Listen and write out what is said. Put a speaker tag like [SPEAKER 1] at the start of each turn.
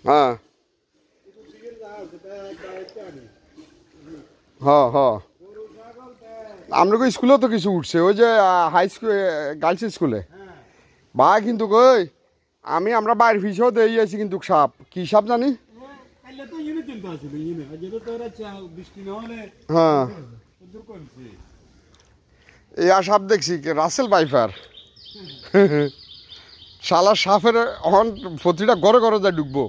[SPEAKER 1] হ্যাঁ হ্যাঁ হ্যাঁ আপনাকে স্কুলেও তো কিছু উঠছে ওই যে হাই স্কুল গার্লস স্কুলে ভাই কিন্তু কই আমরা বাইরের ফিসেও দিয়ে আছি কিন্তু সাপ কি সাপ জানি হ্যাঁ এই সাপ দেখছি রাসেল বাইফার শালা সাপের প্রতিটা ঘরে ঘরে যায় ঢুকবো